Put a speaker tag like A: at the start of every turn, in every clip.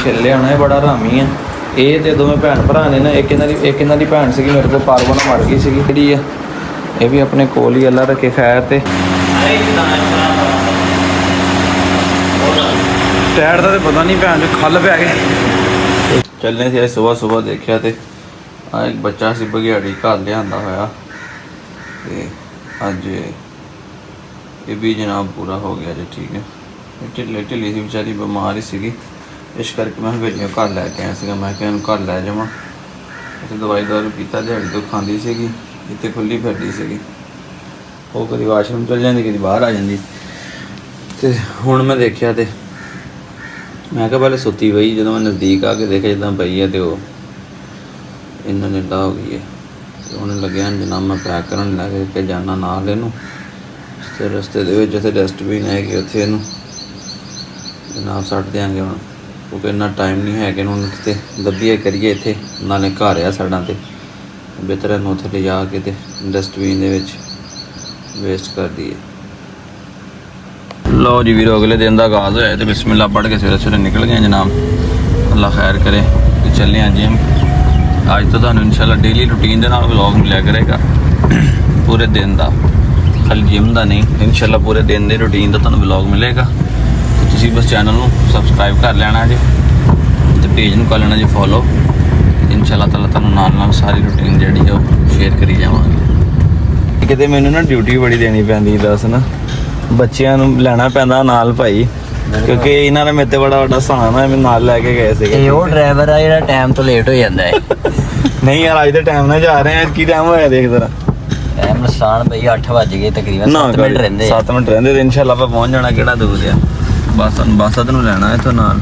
A: ਛਿੱਲ ਲਿਆਉਣਾ। ਇਹ ਬੜਾ ਹਰਾਮੀ ਆ। ਇਹ ਤੇ ਦੋਵੇਂ ਭੈਣ ਭਰਾ ਨੇ ਨਾ, ਇੱਕ ਇਹਨਾਂ ਦੀ ਭੈਣ ਸੀਗੀ ਮੇਰੇ ਕੋਲ, ਪਾਰਵਨ ਮਰ ਗਈ ਸੀਗੀ ਜਿਹੜੀ ਆ। ਇਹ ਵੀ ਆਪਣੇ ਕੋਲ ਹੀ ਅੱਲਾ ਰੱਖੇ ਖੈਰ। ਤੇ ਟਾਇਰ ਦਾ ਤੇ ਪਤਾ ਨਹੀਂ, ਭੈਣ ਚ ਖੱਲ ਪੈ ਗਏ। ਚੱਲਣੇ ਸੀ ਅੱਜ ਸੁਬਾਹ ਦੇਖਿਆ ਤੇ ਆ ਇੱਕ ਬੱਚਾ ਸੀ ਬਘਿਆੜੀ ਘਰ ਲਿਆਂਦਾ ਹੋਇਆ ਤੇ ਅੱਜ ਇਹ ਵੀ ਜਨਾਬ ਪੂਰਾ ਹੋ ਗਿਆ ਜੀ। ਠੀਕ ਹੈ, ਢਿੱਲੀ ਸੀ ਵਿਚਾਰੀ, ਬਿਮਾਰ ਹੀ ਸੀਗੀ, ਇਸ ਕਰਕੇ ਮੈਂ ਹਵੇਲੀਆਂ ਘਰ ਲੈ ਕੇ ਆਇਆ ਸੀਗਾ। ਮੈਂ ਕਿਹਾ ਇਹਨੂੰ ਘਰ ਲੈ ਜਾਵਾਂ। ਅਤੇ ਦਵਾਈ ਦਾਰੂ ਪੀਤਾ, ਦਿਹਾੜੀ ਤੋਂ ਖਾਂਦੀ ਸੀਗੀ, ਇੱਥੇ ਖੁੱਲੀ ਫਿਰਦੀ ਸੀਗੀ। ਉਹ ਕਦੀ ਵਾਸ਼ਰੂਮ ਚਲ ਜਾਂਦੀ, ਕਦੀ ਬਾਹਰ ਆ ਜਾਂਦੀ। ਅਤੇ ਹੁਣ ਮੈਂ ਦੇਖਿਆ ਤੇ ਮੈਂ ਕਿਹਾ ਪਹਿਲੇ ਸੁੱਤੀ ਪਈ, ਜਦੋਂ ਮੈਂ ਨਜ਼ਦੀਕ ਆ ਕੇ ਦੇਖਿਆ ਜਿੱਦਾਂ ਪਈ ਹੈ ਅਤੇ ਉਹ ਇੰਨਾ ਨਿੱਡਾ ਹੋ ਗਈ ਹੈ। ਅਤੇ ਉਹਨੇ ਲੱਗਿਆ ਜਨਾਬ ਮੈਂ ਪੈਕ ਕਰਨ ਲੈ ਕੇ ਜਾਣਾ ਨਾਲ ਇਹਨੂੰ। ਅਤੇ ਰਸਤੇ ਦੇ ਵਿੱਚ ਜਿੱਥੇ ਡਸਟਬਿਨ ਹੈਗੇ ਉੱਥੇ ਇਹਨੂੰ ਜਨਾਬ ਸੁੱਟ ਦਿਆਂਗੇ ਹੁਣ, ਕਿਉਂਕਿ ਇੰਨਾ ਟਾਈਮ ਨਹੀਂ ਹੈ ਕਿ ਹੁਣ ਕਿਤੇ ਦੱਬੀਏ ਕਰੀਏ। ਇੱਥੇ ਨਾਲੇ ਘਰ ਆ ਸਾਡਾ, ਅਤੇ ਬਿਹਤਰ ਇਹਨੂੰ ਉੱਥੇ ਲਿਜਾ ਕੇ ਅਤੇ ਡਸਟਬਿਨ ਦੇ ਵਿੱਚ ਵੇਸਟ ਕਰ ਦਈਏ। ਲਓ ਜੀ ਵੀਰੋ, ਅਗਲੇ ਦਿਨ ਦਾ ਆਗਾਜ਼ ਹੋਇਆ ਤੇ ਬਿਸਮਿਲ੍ਲਾ ਪੜ੍ਹ ਕੇ ਸਵੇਰੇ ਨਿਕਲ ਗਏ ਜਨਾਬ। ਅੱਲਾ ਖੈਰ ਕਰੇ ਤੇ ਚੱਲੇ ਹਾਂ ਜਿਮ। ਅੱਜ ਤੋਂ ਤੁਹਾਨੂੰ ਇਨਸ਼ਾਅੱਲਾ ਡੇਲੀ ਰੂਟੀਨ ਦੇ ਨਾਲ ਵਲੌਗ ਮਿਲਿਆ ਕਰੇਗਾ ਪੂਰੇ ਦਿਨ ਦਾ, ਖਾਲੀ ਜਿਮ ਦਾ ਨਹੀਂ, ਇਨਸ਼ਾਅੱਲਾ ਪੂਰੇ ਦਿਨ ਦੇ ਰੂਟੀਨ ਦਾ ਤੁਹਾਨੂੰ ਵਲੌਗ ਮਿਲੇਗਾ। ਤੁਸੀਂ ਬਸ ਚੈਨਲ ਨੂੰ ਸਬਸਕ੍ਰਾਈਬ ਕਰ ਲੈਣਾ ਜੀ ਅਤੇ ਪੇਜ ਨੂੰ ਕਰ ਲੈਣਾ ਜੀ ਫੋਲੋ। ਇਨਸ਼ਾਅੱਲਾ ਤਾਲਾ ਤੁਹਾਨੂੰ ਨਾਲ ਸਾਰੀ ਰੂਟੀਨ ਜਿਹੜੀ ਆ ਉਹ ਸ਼ੇਅਰ ਕਰੀ ਜਾਵਾਂਗੇ। ਕਿਤੇ ਮੈਨੂੰ ਨਾ ਡਿਊਟੀ ਬੜੀ ਦੇਣੀ ਪੈਂਦੀ, ਦੱਸ ਨਾ, ਬੱਚਿਆਂ ਨੂੰ ਲੈਣਾ ਪੈਂਦਾ ਨਾਲ ਭਾਈ, ਕਿਉਂਕਿ ਇਹਨਾਂ ਨੇ ਮੇਰੇ ਤੇ ਬੜਾ ਵੱਡਾ ਸਹਾਨ ਹੈ, ਮੈਨੂੰ ਨਾਲ ਲੈ ਕੇ ਗਏ ਸੀਗੇ।
B: ਇਹ ਉਹ ਡਰਾਈਵਰ ਆ ਜਿਹੜਾ ਟਾਈਮ ਤੋਂ ਲੇਟ ਹੋ ਜਾਂਦਾ ਹੈ।
A: ਨਹੀਂ ਯਾਰ, ਅੱਜ ਦੇ ਟਾਈਮ ਨਾਲ ਜਾ ਰਹੇ ਆ। ਕੀ ਟਾਈਮ ਹੋਇਆ ਦੇਖ ਜ਼ਰਾ,
B: ਟਾਈਮ ਨੁਕਸਾਨ ਬਈ 8 ਵੱਜ ਗਏ ਤਕਰੀਬਨ, 7 ਮਿੰਟ ਰਹਿੰਦੇ।
A: 7 ਮਿੰਟ ਰਹਿੰਦੇ ਤੇ ਇਨਸ਼ਾਅੱਲਾ ਆਪਾਂ ਪਹੁੰਚ ਜਾਣਾ। ਕਿਹੜਾ ਦੂਰ ਆ, ਬੱਸ ਨੂੰ ਲੈਣਾ ਇੱਥੋਂ ਨਾਲ,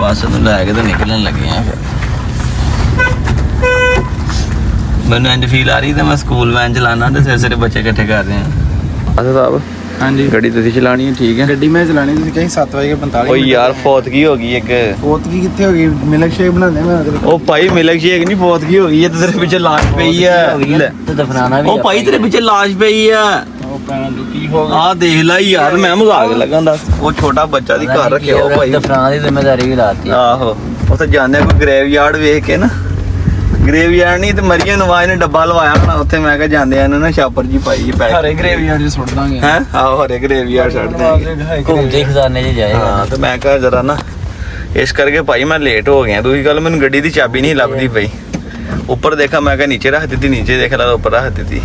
A: ਬੱਸ ਨੂੰ ਲੈ ਕੇ ਤੇ ਨਿਕਲਣ ਲੱਗੇ ਆ। ਫਿਰ ਮੈਨੂੰ ਇੰਝ ਫੀਲ ਆ ਰਹੀ ਤੇ ਮੈਂ ਸਕੂਲ ਵੈਨ ਚਲਾਉਣਾ ਤੇ ਸਿਰ ਬੱਚੇ ਇਕੱਠੇ ਕਰ ਰਹੇ ਆ। ਅੱਛਾ ਸਾਹਿਬ, ਹਾਂਜੀ ਗੱਡੀ ਤੁਸੀਂ ਚਲਾਣੀ ਹੈ? ਠੀਕ ਹੈ,
C: ਗੱਡੀ ਮੈਂ ਚਲਾਣੀ। ਤੁਸੀਂ ਕਹੀਂ 7:45।
A: ਓ ਯਾਰ ਫੌਤਗੀ ਹੋ ਗਈ ਇੱਕ।
C: ਫੌਤਗੀ ਕਿੱਥੇ ਹੋ ਗਈ? ਮਿਲਕ ਸ਼ੇਕ ਬਣਾਉਂਦੇ ਮੈਂ।
A: ਉਹ ਭਾਈ ਮਿਲਕ ਸ਼ੇਕ ਨਹੀਂ, ਫੌਤਗੀ ਹੋ ਗਈ ਹੈ। ਤੇਰੇ ਪਿੱਛੇ ਲਾਸ਼ ਪਈ ਆ।
B: ਤੇ ਦਫਨਾਣਾ ਵੀ।
A: ਉਹ ਭਾਈ ਤੇਰੇ ਪਿੱਛੇ ਲਾਸ਼ ਪਈ ਆ।
C: ਉਹ ਪੈਣਾ ਕੀ ਹੋ ਗਿਆ?
A: ਆਹ ਦੇਖ ਲੈ ਯਾਰ, ਮੈਂ ਮਜ਼ਾਕ ਲੱਗਾ ਦੱਸ। ਉਹ ਛੋਟਾ ਬੱਚਾ ਦੀ ਘਰ ਰੱਖਿਆ ਉਹ ਭਾਈ,
B: ਦਫਨਾਣ ਦੀ ਜ਼ਿੰਮੇਵਾਰੀ ਵੀ ਲਾਤੀ।
A: ਆਹੋ, ਉੱਥੇ ਜਾਂਦੇ ਕੋਈ ਗ੍ਰੇਵ ਯਾਰਡ ਵੇਖ ਕੇ ਨਾ, ਗ੍ਰੇਵ ਯਾਰਡ ਨਹੀਂ ਤੇ ਮਰੀਆਂ ਨਵਾਜ਼ ਨੇ ਡੱਬਾ ਲਵਾਇਆ ਹੋਣਾ ਉੱਥੇ। ਮੈਂ ਕਿਹਾ ਜਾਂਦੇ ਆ ਇਹਨੂੰ ਨਾ ਛਾਪਰ ਜੀ ਪਾਈ ਪੈਕ।
C: ਹਰੇ ਗ੍ਰੇਵ ਯਾਰਡ ਚ ਸੁੱਟ ਦਾਂਗੇ।
A: ਹੈ ਆਹੋ, ਹਰੇ ਗ੍ਰੇਵ ਯਾਰਡ ਛੱਡ ਦਾਂਗੇ,
B: ਘੁੰਮਦੇ ਖਜ਼ਾਨੇ 'ਚ ਜਾਏਗਾ।
A: ਹਾਂ, ਤੇ ਮੈਂ ਕਿਹਾ ਜਰਾ ਨਾ, ਇਸ ਕਰਕੇ ਭਾਈ ਮੈਂ ਲੇਟ ਹੋ ਗਿਆ। ਦੂਜੀ ਗੱਲ, ਮੈਨੂੰ ਗੱਡੀ ਦੀ ਚਾਬੀ ਨਹੀਂ ਲੱਭਦੀ ਪਈ। ਉੱਪਰ ਦੇਖਾ, ਮੈਂ ਕਿਹਾ ਨੀਚੇ ਰੱਖ ਦਿੱਤੀ, ਨੀਚੇ ਦੇਖ ਲਾ ਉੱਪਰ ਰੱਖ ਦਿੱਤੀ।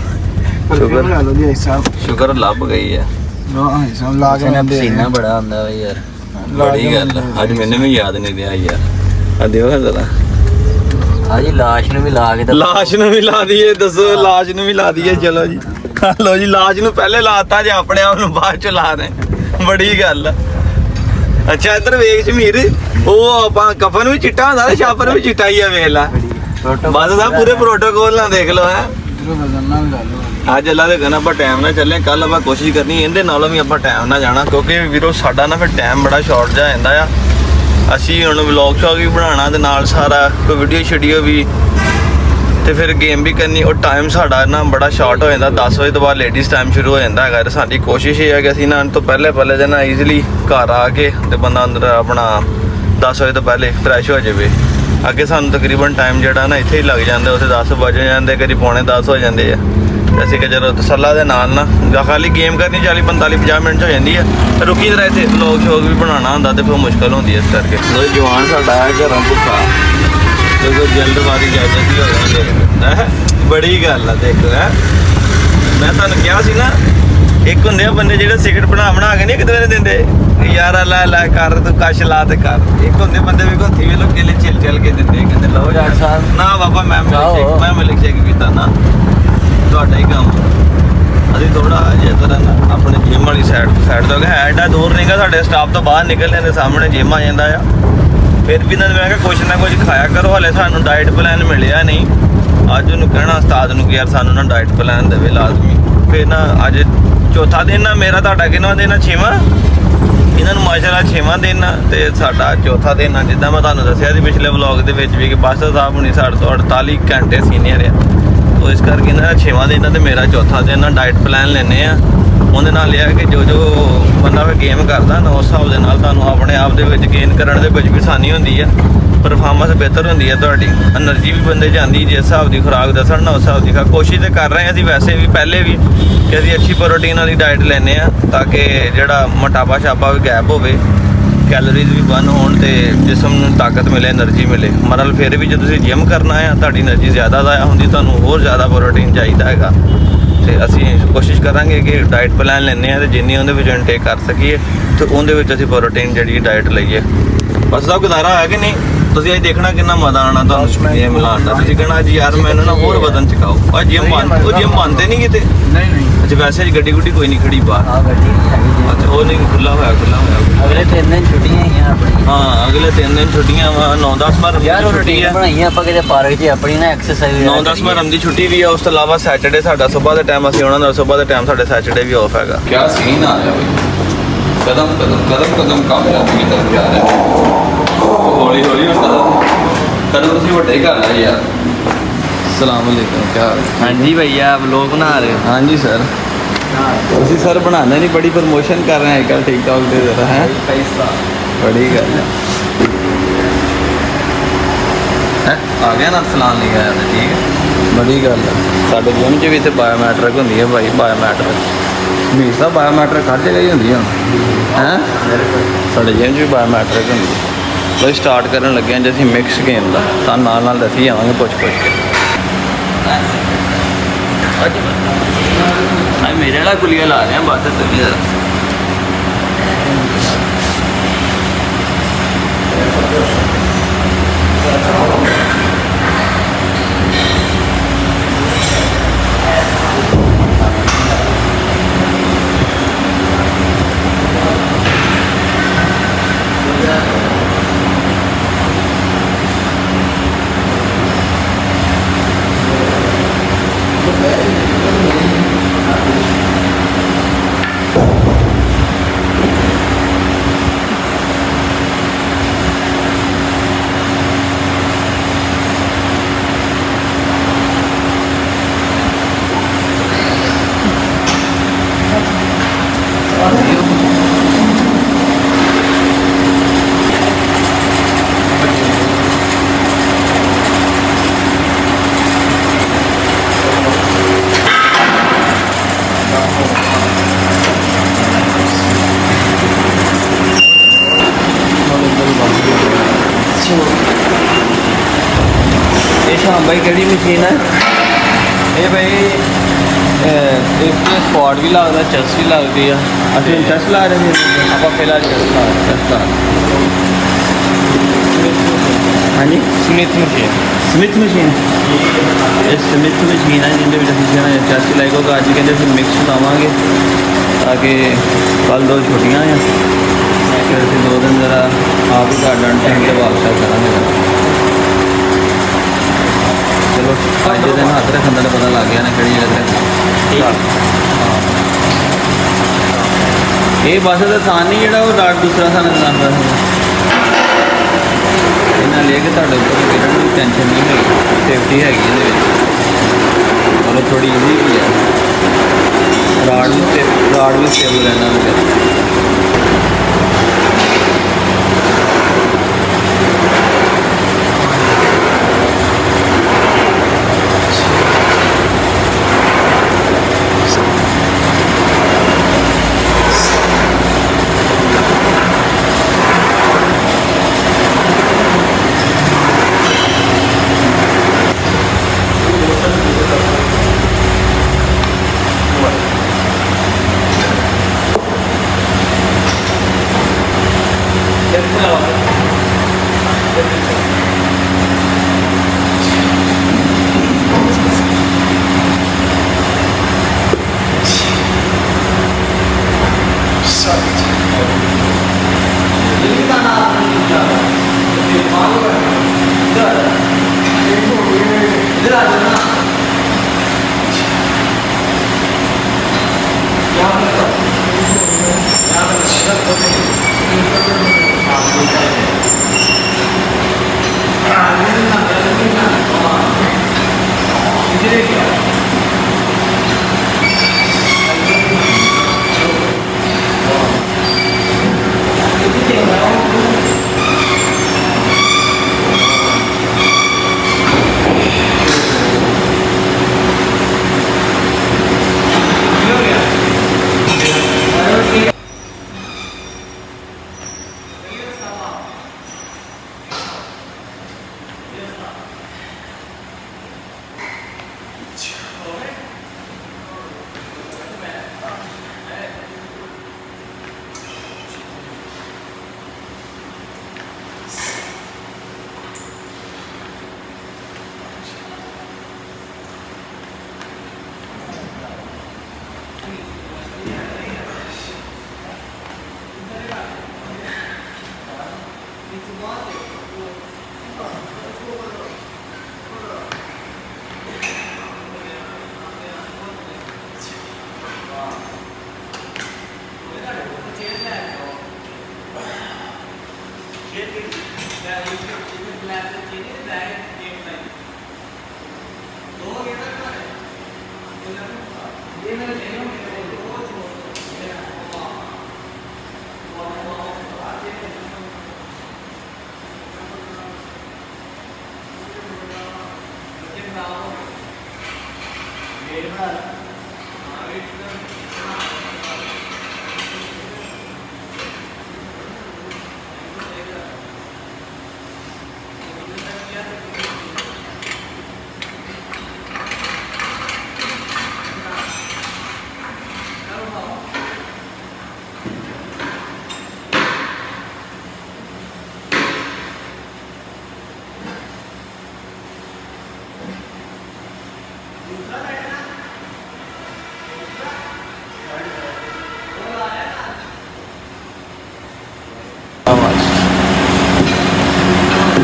A: ਸ਼ੁਕਰ ਲੱਭ ਗਈ ਹੈ।
B: ਪਸੀਨਾ ਬੜਾ ਆਉਂਦਾ ਬਈ ਯਾਰ,
A: ਬੜੀ ਗੱਲ ਅੱਜ ਮੈਨੂੰ ਵੀ ਯਾਦ ਨਹੀਂ ਰਿਹਾ ਯਾਰ। ਆ ਦਿਓ ਜ਼ਰਾ,
B: ਹਾਂਜੀ ਲਾਸ਼ ਨੂੰ ਵੀ ਲਾ ਕੇ
A: ਲਾਸ਼ ਨੂੰ ਵੀ ਲਾ ਦਈਏ। ਦੱਸੋ, ਲਾਸ਼ ਨੂੰ ਵੀ ਲਾ ਦਈਏ। ਚਲੋ ਜੀ, ਲੋ ਜੀ, ਲਾਸ਼ ਨੂੰ ਪਹਿਲੇ ਲਾਤਾ ਜੇ ਆਪਣੇ ਆਪ ਨੂੰ ਬਾਅਦ ਚ ਲਾ ਦੇ, ਬੜੀ ਗੱਲ। ਅੱਛਾ ਇੱਧਰ ਵੇਖ ਸ਼ਮੀਰ, ਉਹ ਆਪਾਂ ਕਫਨ ਵੀ ਚਿੱਟਾ ਹੁੰਦਾ ਤੇ ਛਾਪਰ ਵੀ ਚਿੱਟਾ ਹੀ ਆ, ਵੇਖ ਲੈ। ਬਸ ਸਾਹਿਬ ਪੂਰੇ ਪ੍ਰੋਟੋਕੋਲ ਨਾਲ ਦੇਖ ਲਓ। ਹੈ ਅੱਜ ਅੱਲਾ ਦੇ ਕਹਿਣਾ ਆਪਾਂ ਟਾਈਮ ਨਾਲ ਚੱਲੇ। ਕੱਲ ਆਪਾਂ ਕੋਸ਼ਿਸ਼ ਕਰਨੀ ਇਹਦੇ ਨਾਲੋਂ ਵੀ ਆਪਾਂ ਟਾਈਮ ਨਾਲ ਜਾਣਾ, ਕਿਉਂਕਿ ਵੀਰੋ ਸਾਡਾ ਨਾ ਫਿਰ ਟਾਈਮ ਬੜਾ ਸ਼ਾਰਟ ਜਿਹਾ ਜਾਂਦਾ ਆ। ਅਸੀਂ ਹੁਣ ਵਲੌਗ ਸ਼ੌਗ ਵੀ ਬਣਾਉਣਾ ਤੇ ਨਾਲ ਸਾਰਾ ਕੋਈ ਵੀਡੀਓ ਸ਼ੀਡੀਓ ਵੀ, ਤੇ ਫਿਰ ਗੇਮ ਵੀ ਕਰਨੀ। ਉਹ ਟਾਈਮ ਸਾਡਾ ਨਾ ਬੜਾ ਸ਼ਾਰਟ ਹੋ ਜਾਂਦਾ। 10 ਵਜੇ ਤੋਂ ਬਾਅਦ ਲੇਡੀਜ਼ ਟਾਈਮ ਸ਼ੁਰੂ ਹੋ ਜਾਂਦਾ ਹੈਗਾ। ਸਾਡੀ ਕੋਸ਼ਿਸ਼ ਇਹ ਹੈ ਕਿ ਅਸੀਂ ਨਾ ਤੋਂ ਪਹਿਲੇ ਦਿਨ ਈਜ਼ੀਲੀ ਘਰ ਆ ਕੇ ਤੇ ਬੰਦਾ ਅੰਦਰ ਆਪਣਾ 10 ਵਜੇ ਤੋਂ ਪਹਿਲੇ ਫਰੈਸ਼ ਹੋ ਜਾਵੇ। ਅੱਗੇ ਸਾਨੂੰ ਤਕਰੀਬਨ ਟਾਈਮ ਜਿਹੜਾ ਨਾ ਇੱਥੇ ਹੀ ਲੱਗ ਜਾਂਦਾ, ਉੱਥੇ 10 ਵੱਜ ਜਾਂਦੇ, ਕਦੀ ਪੌਣੇ 10 ਹੋ ਜਾਂਦੇ ਆ। ਅਸੀਂ ਕਿ ਜਦੋਂ ਤਸੱਲਾ ਦੇ ਨਾਲ ਨਾ ਖਾਲੀ ਗੇਮ ਕਰਨੀ 40-45-50 ਮਿੰਟ 'ਚ ਹੋ ਜਾਂਦੀ ਹੈ। ਰੁਕੀ ਜਰਾ ਇੱਥੇ ਵਲੌਗ ਸ਼ੌਗ ਵੀ ਬਣਾਉਣਾ ਹੁੰਦਾ ਤੇ ਫਿਰ ਮੁਸ਼ਕਲ ਹੁੰਦੀ ਹੈ। ਇਸ ਕਰਕੇ ਜਵਾਨ ਸਾਡਾ ਹੈ ਘਰੋਂ ਭੁੱਖਾ, ਜਦੋਂ ਜਲਦਬਾਜ਼ੀ ਜਾਂਦੀ ਹੋ ਜਾਂਦੀ। ਬੜੀ ਗੱਲ ਆ ਦੇਖੋ। ਹੈ ਮੈਂ ਤੁਹਾਨੂੰ ਕਿਹਾ ਸੀ ਨਾ, ਇੱਕ ਹੁੰਦੇ ਆ ਬੰਦੇ ਜਿਹੜੇ ਸਿਗਰਟ ਬਣਾ ਕੇ ਨਹੀਂ ਇੱਕ ਦੂਜੇ ਦਿੰਦੇ, ਯਾਰ ਲੈ ਕਰ ਤੂੰ ਕਸ਼ ਲਾ ਤੇ ਕਰ। ਇੱਕ ਹੁੰਦੇ ਬੰਦੇ ਵੀ ਹੱਥੀ ਵੇਲੋ ਕੇਲੇ ਛਿਲ ਕੇ ਦਿੰਦੇ, ਕਹਿੰਦੇ ਲਓ ਯਾਰ ਸਾਹਿਬ ਨਾ ਬਾਬਾ ਮੈਂ ਮਿਲਕ ਸ਼ੇਕ ਪੀਤਾ ਨਾ, ਤੁਹਾਡਾ ਹੀ ਕੰਮ। ਅਸੀਂ ਥੋੜਾ ਜਿਹਾ ਤਰ੍ਹਾਂ ਨਾ ਆਪਣੇ ਜਿਮ ਵਾਲੀ ਸਾਈਡ ਤੋਂ ਹੈ, ਐਡਾ ਦੂਰ ਨਹੀਂਗਾ, ਸਾਡੇ ਸਟਾਫ ਤੋਂ ਬਾਹਰ ਨਿਕਲਣੇ ਦੇ ਸਾਹਮਣੇ ਜਿਮ ਆ ਜਾਂਦਾ ਆ। ਫਿਰ ਵੀ ਇਹਨਾਂ ਨੇ ਮੈਂ ਕਿਹਾ ਕੁਛ ਨਾ ਕੁਛ ਖਾਇਆ ਕਰੋ, ਹਾਲੇ ਸਾਨੂੰ ਡਾਈਟ ਪਲਾਨ ਮਿਲਿਆ ਨਹੀਂ। ਅੱਜ ਉਹਨੂੰ ਕਹਿਣਾ ਉਸਤਾਦ ਨੂੰ ਕਿ ਯਾਰ ਸਾਨੂੰ ਨਾ ਡਾਈਟ ਪਲਾਨ ਦੇਵੇ ਲਾਜ਼ਮੀ। ਫਿਰ ਨਾ ਅੱਜ ਚੌਥਾ ਦਿਨ ਆ ਮੇਰਾ, ਤੁਹਾਡਾ ਕਿੰਨਾ ਦਿਨ ਆ? 6ਵਾਂ। ਇਹਨਾਂ ਨੂੰ ਮਾਸ਼ਾਅੱਲਾ 6ਵਾਂ ਦਿਨ ਆ ਤੇ ਸਾਡਾ ਚੌਥਾ ਦਿਨ ਆ। ਜਿੱਦਾਂ ਮੈਂ ਤੁਹਾਨੂੰ ਦੱਸਿਆ ਸੀ ਪਿਛਲੇ ਵਲੌਗ ਦੇ ਵਿੱਚ ਵੀ ਕਿ ਬਾਦਸ਼ਾਹ ਸਾਹਿਬ ਹੁਣੀ ਸਾਡੇ ਤੋਂ 48 ਘੰਟੇ ਸੀਨੀਅਰ ਆ, ਤੋ ਇਸ ਕਰਕੇ ਇਹਨਾਂ ਦਾ 6ਵਾਂ ਦਿਨ ਆ ਤੇ ਮੇਰਾ ਚੌਥਾ ਦਿਨ ਆ। ਡਾਈਟ ਪਲਾਨ ਲੈਂਦੇ ਆ ਉਹਦੇ ਨਾਲ ਇਹ ਹੈ ਕਿ ਜੋ ਬੰਦਾ ਫਿਰ ਗੇਮ ਕਰਦਾ ਨਾ ਉਸ ਹਿਸਾਬ ਦੇ ਨਾਲ ਤੁਹਾਨੂੰ ਆਪਣੇ ਆਪ ਦੇ ਵਿੱਚ ਗੇਨ ਕਰਨ ਦੇ ਵਿੱਚ ਵੀ ਆਸਾਨੀ ਹੁੰਦੀ ਆ, ਪਰਫਾਰਮੈਂਸ ਬਿਹਤਰ ਹੁੰਦੀ ਹੈ ਤੁਹਾਡੀ, એનર્ਜੀ ਵੀ ਬੰਦੇ ਜਾਂਦੀ ਜਿਸ ਹਿਸਾਬ ਦੀ ਖੁਰਾਕ ਦੱਸਣ ਨਾ ਉਸ ਹਿਸਾਬ ਦੀ ਕੋਸ਼ਿਸ਼ ਤੇ ਕਰ ਰਹੇ ਹਾਂ ਅਸੀਂ ਵੈਸੇ ਵੀ ਪਹਿਲੇ ਵੀ ਕਿ ਅਸੀਂ ਅੱਛੀ ਪ੍ਰੋਟੀਨ ਵਾਲੀ ਡਾਈਟ ਲੈਂਦੇ ਆ ਤਾਂ ਕਿ ਜਿਹੜਾ ਮੋਟਾਪਾ ਛਾਪਾ ਵੀ ਗੈਪ ਹੋਵੇ, ਕੈਲੋਰੀਜ਼ ਵੀ ਬਰਨ ਹੋਣ ਤੇ ਜਿਸਮ ਨੂੰ ਤਾਕਤ ਮਿਲੇ, એનર્ਜੀ ਮਿਲੇ। ਮਤਲਬ ਫਿਰ ਵੀ ਜੇ ਤੁਸੀਂ ਜਿਮ ਕਰਨਾ ਹੈ ਤੁਹਾਡੀ એનર્ਜੀ ਜ਼ਿਆਦਾ ਜ਼ਾਇਆ ਹੁੰਦੀ, ਤੁਹਾਨੂੰ ਹੋਰ ਜ਼ਿਆਦਾ ਪ੍ਰੋਟੀਨ ਚਾਹੀਦਾ ਹੈਗਾ ਤੇ ਅਸੀਂ ਕੋਸ਼ਿਸ਼ ਕਰਾਂਗੇ ਕਿ ਡਾਈਟ ਪਲਾਨ ਲੈਂਦੇ ਆ ਤੇ ਜਿੰਨੀ ਉਹਦੇ ਵਿੱਚ ਇਨਟੇਕ ਕਰ ਸਕੀਏ ਤੇ ਉਹਦੇ ਵਿੱਚ ਅਸੀਂ ਪ੍ਰੋਟੀਨ ਜਿਹੜੀ ਡਾਈਟ ਲਈਏ। ਬਸ ਸਭ ਗੁਜ਼ਾਰਾ ਹੈ ਕਿ ਨਹੀਂ? ਤੁਸੀਂ ਅੱਜ ਦੇਖਣਾ ਕਿੰਨਾ ਮਜ਼ਾ ਆਉਣਾ ਤੁਹਾਨੂੰ ਜਿਮ ਲਾਉਣ ਦਾ। ਤੁਸੀਂ ਕਹਿਣਾ ਜੀ ਯਾਰ ਮੈਨੂੰ ਨਾ ਹੋਰ ਵਜ਼ਨ ਚਕਾਓ। ਉਹ ਜਿਮ ਮੰਨਦੇ ਨਹੀਂ ਕਿਤੇ।
C: ਨਹੀਂ
A: ਅੱਛਾ ਵੈਸੇ ਗੱਡੀ ਗੁੱਡੀ ਕੋਈ ਨਹੀਂ ਖੜੀ ਬਾਹਰ।
B: ਆ ਗੱਡੀ ਹੈਗੀ ਜੀ।
A: ਅੱਛਾ ਉਹ ਨਹੀਂ ਖੁੱਲਾ ਹੋਇਆ
B: ਅਗਲੇ 3 ਦਿਨ ਛੁੱਟੀਆਂ ਹੀ ਆ ਆਪਣੀ।
A: ਹਾਂ ਅਗਲੇ 3 ਦਿਨ ਛੁੱਟੀਆਂ ਵਾ 9-10 ਵਾਰ
B: ਯਾਰ ਉਹ ਰੁਟੀਨ ਬਣਾਈ ਆਪਾਂ ਕਿਤੇ ਪਾਰਕ 'ਚ ਆਪਣੀ ਨਾ ਐਕਸਰਸਾਈਜ਼
A: 9-10 ਵਾਰ ਦੀ ਛੁੱਟੀ ਵੀ ਆ। ਉਸ ਤੋਂ ਇਲਾਵਾ ਸੈਟਰਡੇ ਸਾਡਾ ਸਵੇਰ ਦੇ ਟਾਈਮ ਅਸੀਂ ਉਹਨਾਂ ਦਾ ਸਵੇਰ ਦੇ ਟਾਈਮ ਸਾਡੇ ਸੈਟਰਡੇ ਵੀ ਆਫ ਹੈਗਾ। ਕੀ ਸੀਨ ਆ ਰਿਹਾ ਬਈ, ਕਦਮ ਕਾਮਯਾਬੀ ਦੀ ਤਰਫ ਜਾ ਰਿਹਾ। ਹੌਲੀ ਹੌਲੀ ਕਦਮ ਤੁਸੀਂ ਵੱਡੇ ਕਰ ਰਹੇ ਯਾਰ। ਸਲਾਮ ਅਲੈਕੁਮ क्या
B: हाँ जी भैया व्लॉग बना रहे हो?
A: हाँ जी सर। ਤੁਸੀਂ ਸਰ ਬਣਾਉਂਦੇ ਨਹੀਂ, ਬੜੀ ਪ੍ਰਮੋਸ਼ਨ ਕਰ ਰਹੇ ਅੱਜ ਕੱਲ੍ਹ ਟਿਕਟੌਕ ਤੇ ਜ਼ਰਾ ਹੈ
B: पैसा
A: ਬੜੀ ਗੱਲ ਹੈ ਆ ਗਿਆ ਨਾ ਸਲਾਮ ਨਹੀਂ ਆਇਆ ਤਾਂ ਠੀਕ ਹੈ ਬੜੀ ਗੱਲ ਹੈ। ਸਾਡੇ ਜਿਮ 'ਚ ਵੀ ਇੱਥੇ ਬਾਇਓਮੈਟ੍ਰਿਕ ਹੁੰਦੀ ਹੈ ਭਾਈ, ਬਾਇਓਮੈਟ੍ਰਿਕ ਹਮੇਸ਼ਾ ਬਾਇਓਮੈਟ੍ਰਿਕ ਹਰ ਜਗ੍ਹਾ ਹੀ ਹੁੰਦੀ ਹੈ ਸਾਡੇ ਜਿਮ 'ਚ ਵੀ ਬਾਇਓਮੈਟ੍ਰਿਕ ਹੁੰਦੀ ਹੈ। ਬਈ ਸਟਾਰਟ ਕਰਨ ਲੱਗੇ ਹਾਂ ਜੇ ਅਸੀਂ ਮਿਕਸ ਗੇਮ ਦਾ ਤਾਂ ਨਾਲ ਦੱਸੀ ਜਾਵਾਂਗੇ ਪੁੱਛ ਕੇ। ਅੱਜ ਮੇਰੇ ਵਾਲਾ ਗੁਲੀਆ ਲਾ ਰਿਹਾ ਬਸ ਤੁਸੀਂ ਜ਼ਰਾ भाई केड़ी मशीन है ये भाई इस स्पॉट भी लगता, चेस्ट भी लगती है। अच्छा चेस्ट ला रहे हैं आप फिलहाल चेस्ट ला हाँ जी स्मिथ मशीन ये स्मिथ मशीन है जिन्हें चेस्ट लाइक होगा। अज कहते मिक्स लावे ताकि कल 2 छुट्टियां हैं फिर असं 2 दिन जरा आप ही घर टाइम से वापस करा। चलो अज के दिन हाथ रखने का पता लग गया ना कि जगह ये बस आसान नहीं जो डाट दूसरा सानू लाता इन्ना लेके तुहाडे उपर गिरन की टेंशन नहीं है, सेफ्टी हैगी मतलब थोड़ी ईजी भी है। राड भी स्टेबल रहना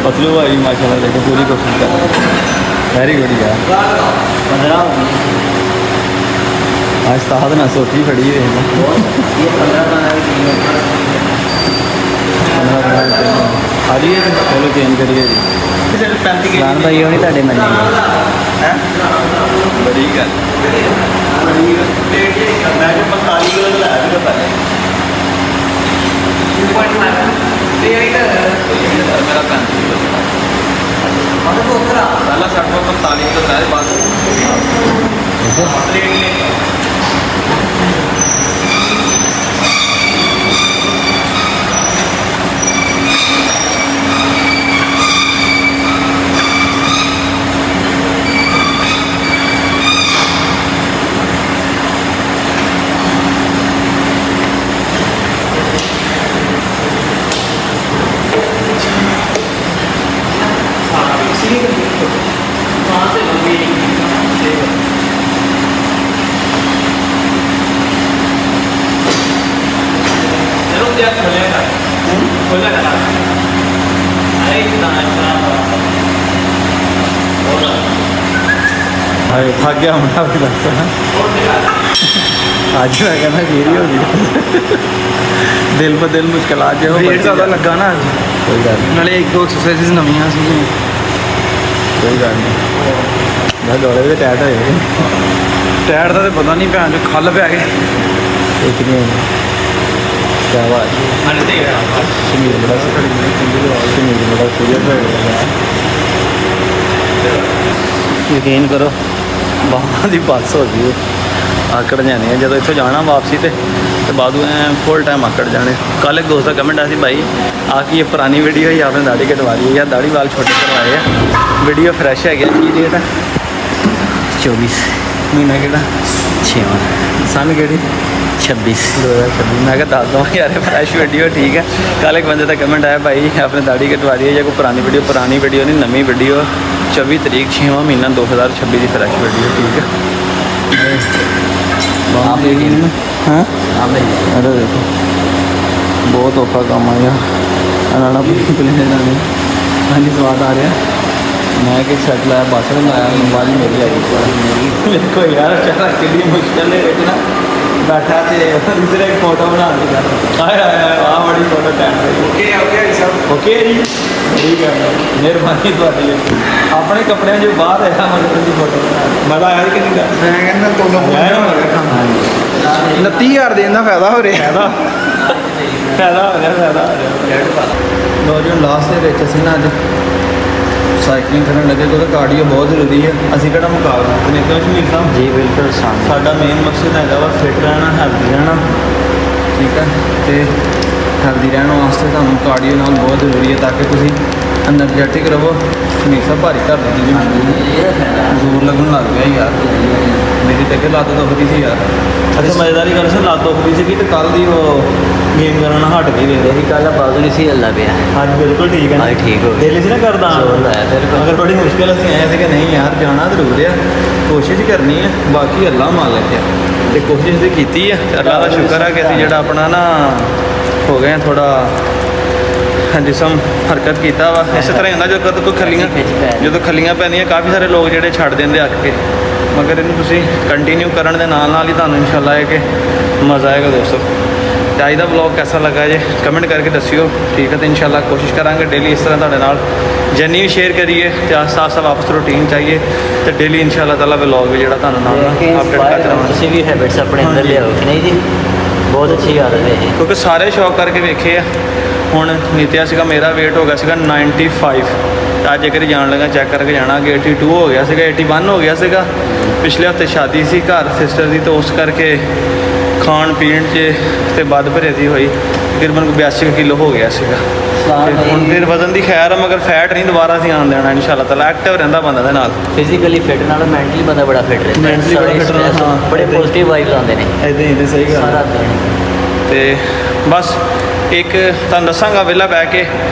A: पतलू भाई माशाल्लाह देखो पूरी कोशिश कर रहे हैं। वेरी गुड यार
B: 15 हो गई
A: आज साहब ना सोटी खड़ी है
B: ये 15
A: आ रही है चलो चेंज करिए जी
B: खान भाई होनी ਤੁਹਾਡੇ ਮੰਨੇ
A: बड़ी गल मैं जो 45 किलो लाया था पहले मेरा 35 किलो पहला सेट में 45 किलो लाया बाद हाय थक गया मुंडा भी लगता है आज मैं कहना मेरी हो गई दिल पर दिल मुश्किल आज
C: वेट ज़्यादा लगा ना आज
A: कोई गल नहीं
C: नाले एक दो एक्सरसाइजेस नवीਆਂ ਸੀ
A: कोई गल नहीं मैं दौड़े भी टाइट होए
C: ਟਾਇਰ ਦਾ ਤੇ ਪਤਾ ਨਹੀਂ ਭੈਣ ਚ ਖੱਲ ਪੈ ਗਏ
A: एक नहीं क्या बात सुनील बड़ा सुनील बड़ा सीरियस हो गया यकीन करो ਬਾਹਾਂ ਦੀ ਬੱਸ ਹੋ ਗਈ ਆਕੜ ਜਾਣੀ ਹੈ ਜਦੋਂ ਇੱਥੋਂ ਜਾਣਾ ਵਾਪਸੀ ਤੇ ਬਾਦੂ ਐ ਫੁੱਲ ਟਾਈਮ ਆਕੜ ਜਾਣੇ ਕੱਲ ਇੱਕ ਦੋਸਤ ਦਾ ਕਮੈਂਟ ਆਇਆ ਸੀ ਭਾਈ ਆ ਕੀ ਇਹ ਪੁਰਾਣੀ ਵੀਡੀਓ ਹੀ आपने दाढ़ी कटवा ली है या दाढ़ी वाल छोटे करवाए हैं वीडियो फ्रेश है क्या की डेट है
B: 24
A: महीना ਕਿਹੜਾ
B: 6
A: सन ਕਿਹੜੀ
B: 26
A: 2026 मैं क्या दस दूँ यार फ्रेश वीडियो ठीक है कल एक बंदे का कमेंट आया भाई आपने दाढ़ी कटवा दी है या कोई पुरानी वीडियो नहीं नवी वीडियो 24 तारीख 6वां महीना 2026 की फ्रेश वीडियो ठीक है
B: आप देखिए
A: हाँ
B: आप देखिए
A: अरे देखो बहुत औखा काम आया अनाड़ा प्लेन हाँ जी स्वाद आ रहा मैं कि सेट लाया बस में लाया मोबाइल मेरी आई देखो यार चला के लिए मुश्किल है लेकिन बैठा तो दूसरे एक फोटो बना दी आए आह बड़ी फोटो टाइम
C: ਓਕੇ ਸਭ
A: ओके जी ठीक है मेहरबानी थोड़ी अपने कपड़े जो बाहर है मतलब की फोटो मजा आया कि नहीं
C: ਮੈਂ ਕਹਿੰਦਾ ਤੁਹਾਨੂੰ
A: आया
C: ਹਾਂ
A: हाँ
C: 29000 ਦੇਣ ਦਾ ਫਾਇਦਾ ਹੋ ਰਿਹਾ
A: ਫਾਇਦਾ ਹੋ ਰਿਹਾ ਲੋ ਜੀ ਲਾਸਟ ਦੇ ਵਿੱਚ ਅਸੀਂ ਨਾ ਅੱਜ ਸਾਈਕਲਿੰਗ ਕਰਨ ਲੱਗੇ ਕਿਉਂਕਿ ਕਾਰਡੀਓ ਬਹੁਤ ਜ਼ਰੂਰੀ ਹੈ ਅਸੀਂ ਕਿਹੜਾ ਮੁਕਾਬਲਾ ਨੇ ਕਿਉਂ ਸ਼ਮੀਰ ਸਾਹਿਬ
B: जी बिल्कुल शानदार
A: ਸਾਡਾ ਮੇਨ ਮਕਸਦ ਹੈਗਾ ਵਾ ਫਿਟ ਰਹਿਣਾ ਹੈਲਦੀ ਰਹਿਣਾ ਠੀਕ ਹੈ ਤੇ ਹੈਲਦੀ ਰਹਿਣ ਵਾਸਤੇ ਤੁਹਾਨੂੰ ਕਾਰਡੀਓ ਨਾਲ ਬਹੁਤ ਜ਼ਰੂਰੀ ਹੈ ਤਾਂ ਕਿ ਤੁਸੀਂ ਐਨਰਜੈਟਿਕ ਰਹੋ ਸ਼ਮੀਰ ਸਾਹਿਬ ਭਾਰੀ ਕਰ ਦਿੱਤੀ ਜੀ ਜ਼ੋਰ ਲੱਗਣ ਲੱਗ ਗਿਆ ਯਾਰ ਮੇਰੀ ਤਾਂ ਕਿ ਲੱਤ ਦੁਖਦੀ ਸੀ ਯਾਰ ਅੱਛਾ ਮਜ਼ੇਦਾਰੀ ਗੱਲ ਸੀ ਲੱਤ ਦੁਖਦੀ ਸੀ ਤੇ ਕੱਲ ਦੀ ਉਹ ਗੇਮ ਕਰਨ ਨਾਲ ਹਟ ਗਈ ਵੇਖ
B: मेरी कल बाजू नहीं सी हल्ला पे
A: ਅੱਜ ਬਿਲਕੁਲ ਠੀਕ ਹੈ ਨਾ
B: आज ठीक हो गया
A: ਦਿਲ 'ਚ ਨਾ ਕਰਦਾ
B: ਜ਼ੋਰ ਲਾਇਆ ਬਿਲਕੁਲ।
A: ਅਗਰ ਬੜੀ ਮੁਸ਼ਕਿਲ ਅਸੀਂ ਆਏ ਸੀ ਕਿ ਨਹੀਂ ਯਾਰ ਜਾਣਾ ਜ਼ਰੂਰ ਆ ਕੋਸ਼ਿਸ਼ ਕਰਨੀ ਹੈ ਬਾਕੀ ਅੱਲਾ ਮਾਲਕ ਹੈ ਤੇ ਕੋਸ਼ਿਸ਼ ਤੇ ਕੀਤੀ ਹੈ ਤੇ ਅੱਲਾ ਦਾ ਸ਼ੁਕਰ ਹੈ ਕਿ ਅਸੀਂ ਜਿਹੜਾ ਆਪਣਾ ਨਾ ਹੋ ਗਏ ਥੋੜਾ
C: ਜਿਸਮ ਹਰਕਤ ਕੀਤਾ ਵਾ। ਇਸੇ ਤਰ੍ਹਾਂ ਹੀ ਹੁੰਦਾ ਜਦੋਂ ਕੋਈ ਖੱਲੀਆਂ ਪੈਂਦੀਆਂ ਕਾਫੀ ਸਾਰੇ ਲੋਕ ਜਿਹੜੇ ਛੱਡ ਦਿੰਦੇ ਅੱਕ ਕੇ, ਮਗਰ ਇਹਨੂੰ ਤੁਸੀਂ ਕੰਟੀਨਿਊ ਕਰਨ ਦੇ ਨਾਲ ਨਾਲ ਹੀ ਤੁਹਾਨੂੰ ਇਨਸ਼ਾਅੱਲਾ ਹੈ ਕਿ ਮਜ਼ਾ ਆਏਗਾ ਦੋਸਤੋ। ਤੇ ਅੱਜ ਦਾ ਵਲੌਗ ਕੈਸਾ ਲੱਗਾ ਜੇ ਕਮੈਂਟ ਕਰਕੇ ਦੱਸਿਓ, ਠੀਕ ਹੈ। ਤੇ ਇਨਸ਼ਾਅੱਲਾ ਕੋਸ਼ਿਸ਼ ਕਰਾਂਗੇ ਡੇਲੀ ਇਸ ਤਰ੍ਹਾਂ ਤੁਹਾਡੇ ਨਾਲ ਜਰਨੀ ਵੀ ਸ਼ੇਅਰ ਕਰੀਏ ਤੇ ਸਾਫ਼ ਵਾਪਸ ਰੂਟੀਨ ਚਾਹੀਏ ਤੇ ਡੇਲੀ ਇਨਸ਼ਾਅੱਲਾ ਤਾਲਾ ਵਲੌਗ ਵੀ ਜਿਹੜਾ ਤੁਹਾਨੂੰ ਨਾਲ ਅਪਡੇਟ ਕਰਦੇ ਰਹਾਂਗੇ।
B: ਤੁਸੀਂ ਵੀ ਹੈਬਿਟਸ ਆਪਣੇ ਅੰਦਰ ਲਿਆਓ ਕਿ ਨਹੀਂ ਜੀ, ਬਹੁਤ ਅੱਛੀ ਆਦਤ ਹੈ ਇਹ।
C: ਕਿਉਂਕਿ ਸਾਰੇ ਸ਼ੌਕ ਕਰਕੇ ਵੇਖੇ ਆ। ਹੁਣ ਨਿਤਿਆ ਸੀਗਾ, ਮੇਰਾ weight ਹੋ ਗਿਆ ਸੀਗਾ 95, ਅੱਜ ਇੱਕ ਵਾਰੀ ਜਾਣ ਲੱਗਾ ਚੈੱਕ ਕਰਕੇ ਜਾਣਾ ਕਿ 82 ਹੋ ਗਿਆ ਸੀਗਾ, 81 ਹੋ ਗਿਆ ਸੀਗਾ। ਪਿਛਲੇ ਹਫਤੇ ਸ਼ਾਦੀ ਸੀ ਘਰ ਸਿਸਟਰ ਦੀ, ਤਾਂ ਉਸ ਕਰਕੇ ਖਾਣ ਪੀਣ 'ਚ ਤੇ ਵੱਧ ਭਰੇਤੀ ਹੋਈ, ਤਕਰੀਬਨ 82 ਕਿਲੋ ਹੋ ਗਿਆ ਸੀਗਾ। ਤੇ ਹੁਣ ਫਿਰ ਵਜ਼ਨ ਦੀ ਖੈਰ ਆ, ਮਗਰ ਫੈਟ ਨਹੀਂ ਦੁਬਾਰਾ ਅਸੀਂ ਆਉਣ ਦੇਣਾ ਇਨਸ਼ਾਅੱਲਾ ਤਾਲਾ। ਐਕਟਿਵ ਰਹਿੰਦਾ ਬੰਦਾ ਦੇ ਨਾਲ,
B: ਫਿਜ਼ੀਕਲੀ ਫਿਟ ਨਾਲ ਮੈਂਟਲੀ ਬੰਦਾ ਬੜਾ ਫਿਟ ਰਹਿੰਦਾ,
C: Mentally ਬੜਾ fit ਰਹਿੰਦਾ, ਹਾਂ।
B: ਬੜੇ ਪੋਜ਼ਿਟਿਵ ਵਾਈਬਸ ਆਉਂਦੇ ਨੇ
C: ਇੱਦਾਂ ਹੀ ਸਹੀ ਗੱਲ
B: ਸਾਰਾ ਦਿਨ।
C: ਤੇ ਬਸ ਇੱਕ ਤੁਹਾਨੂੰ ਦੱਸਾਂਗਾ ਵਿਹਲਾ ਬਹਿ ਕੇ